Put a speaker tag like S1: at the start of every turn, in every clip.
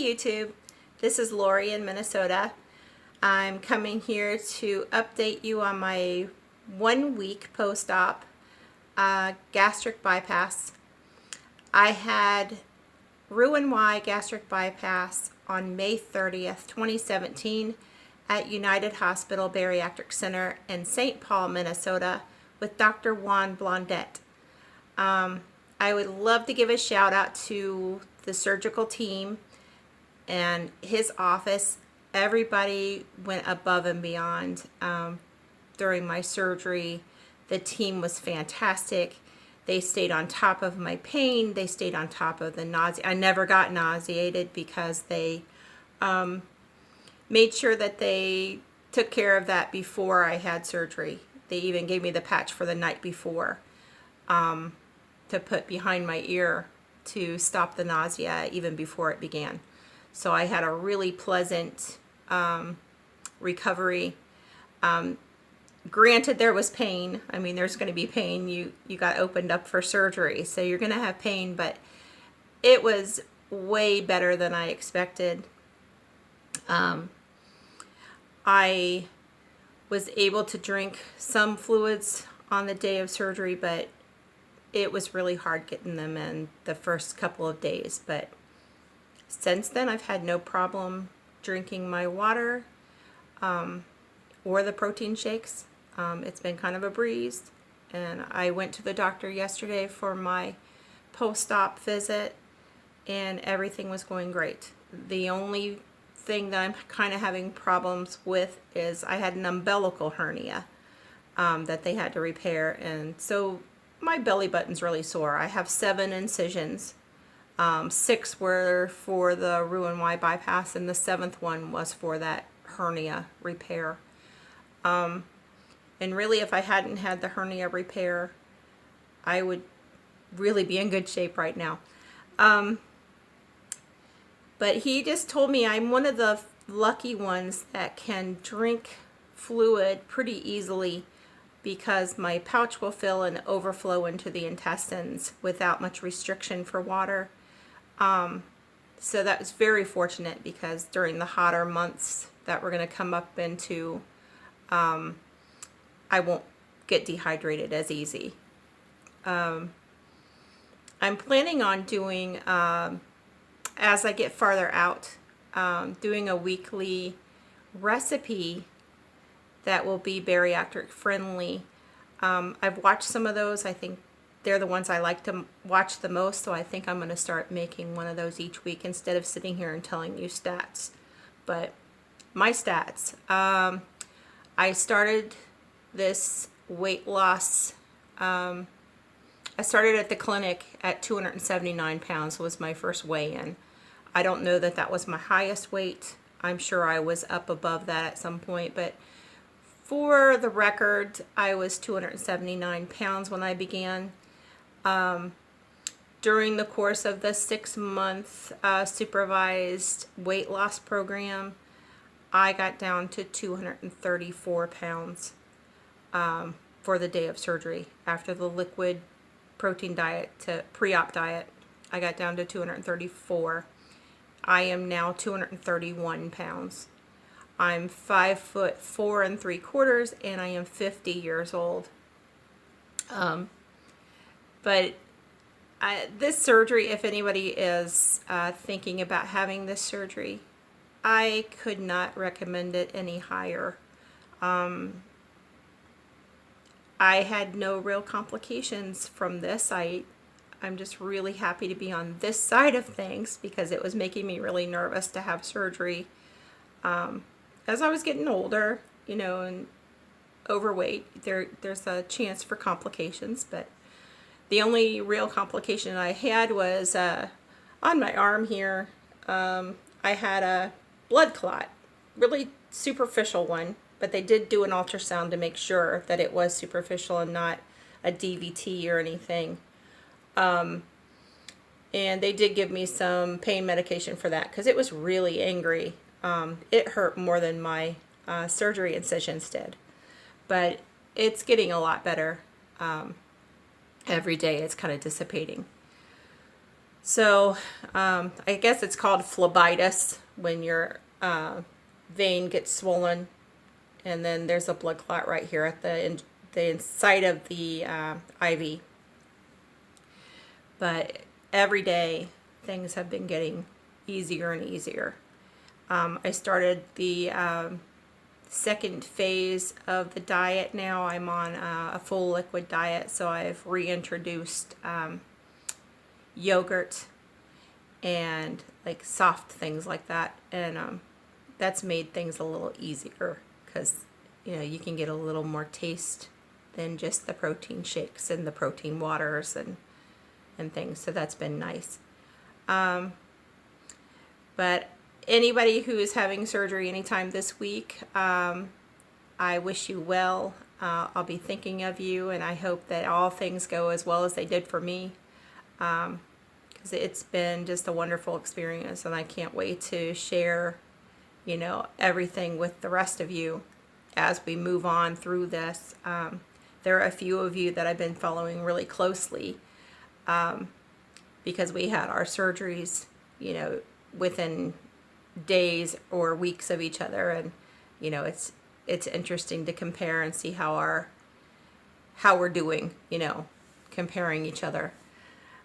S1: YouTube, this is Lori in Minnesota. I'm coming here to update you on my 1 week post-op gastric bypass. I had RNY gastric bypass on May 30th, 2017 at United Hospital Bariatric Center in St. Paul, Minnesota with Dr. Juan Blondet. I would love to give a shout out to the surgical team and his office. Everybody went above and beyond during my surgery. The team was fantastic. They stayed on top of my pain. They stayed on top of the nausea. I never got nauseated because they made sure that they took care of that before I had surgery. They even gave me the patch for the night before to put behind my ear to stop the nausea even before it began. So I had a really pleasant recovery. Granted, there was pain. I mean, there's going to be pain. You got opened up for surgery, so you're going to have pain, but it was way better than I expected. I was able to drink some fluids on the day of surgery, but it was really hard getting them in the first couple of days. But since then, I've had no problem drinking my water or the protein shakes. It's been kind of a breeze. And I went to the doctor yesterday for my post-op visit, and everything was going great. The only thing that I'm kind of having problems with is I had an umbilical hernia that they had to repair, and so my belly button's really sore. I have 7 incisions. 6 were for the Roux-en-Y bypass, and the 7th one was for that hernia repair. And really, if I hadn't had the hernia repair, I would really be in good shape right now. But he just told me I'm one of the lucky ones that can drink fluid pretty easily because my pouch will fill and overflow into the intestines without much restriction for water. So that was very fortunate, because during the hotter months that we're going to come up into, I won't get dehydrated as easy. I'm planning on doing, as I get farther out, doing a weekly recipe that will be bariatric friendly. I've watched some of those. I think they're the ones I like to watch the most, so I think I'm going to start making one of those each week instead of sitting here and telling you stats. But my stats, I started this weight loss, I started at the clinic at 279 pounds was my first weigh-in. I don't know that that was my highest weight. I'm sure I was up above that at some point, but for the record, I was 279 pounds when I began. During the course of the 6-month supervised weight loss program, I got down to 234 pounds for the day of surgery. After the liquid protein diet to pre-op diet, I got down to 234. I am now 231 pounds. I'm 5'4" 3/4", and I am 50 years old. But this surgery, if anybody is thinking about having this surgery, I could not recommend it any higher. I had no real complications from this. I'm just really happy to be on this side of things, because it was making me really nervous to have surgery. As I was getting older, you know, and overweight, there's a chance for complications, but the only real complication I had was on my arm here. I had a blood clot, really superficial one, but they did do an ultrasound to make sure that it was superficial and not a DVT or anything. And they did give me some pain medication for that, because it was really angry. It hurt more than my surgery incisions did, but it's getting a lot better. Every day it's kind of dissipating. So I guess it's called phlebitis when your vein gets swollen, and then there's a blood clot right here at the inside of the IV. But every day things have been getting easier and easier. I started the second phase of the diet now. I'm on a full liquid diet, so I've reintroduced yogurt and like soft things like that, and that's made things a little easier because you can get a little more taste than just the protein shakes and the protein waters and things, so that's been nice. But anybody who is having surgery anytime this week, I wish you well. I'll be thinking of you, and I hope that all things go as well as they did for me, because it's been just a wonderful experience, and I can't wait to share everything with the rest of you as we move on through this. There are a few of you that I've been following really closely, because we had our surgeries within days or weeks of each other, and it's interesting to compare and see how we're doing, comparing each other.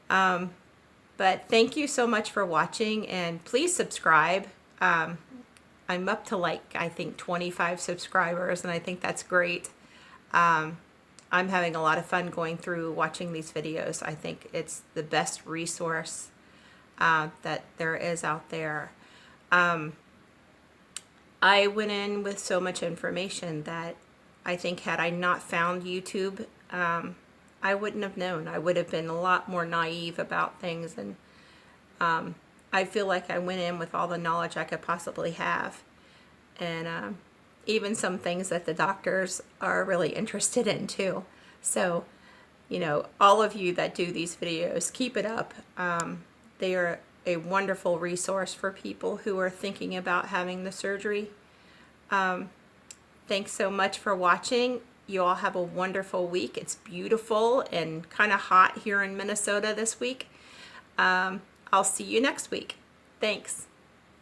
S1: But thank you so much for watching, and please subscribe. I'm up to I think 25 subscribers, and I think that's great. I'm having a lot of fun going through watching these videos. I think it's the best resource that there is out there. I went in with so much information that I think had I not found YouTube, I wouldn't have known. I would have been a lot more naive about things, and I feel like I went in with all the knowledge I could possibly have, and even some things that the doctors are really interested in too. So, all of you that do these videos, keep it up. They are a wonderful resource for people who are thinking about having the surgery. Thanks so much for watching. You all have a wonderful week. It's beautiful and kind of hot here in Minnesota this week. I'll see you next week. Thanks.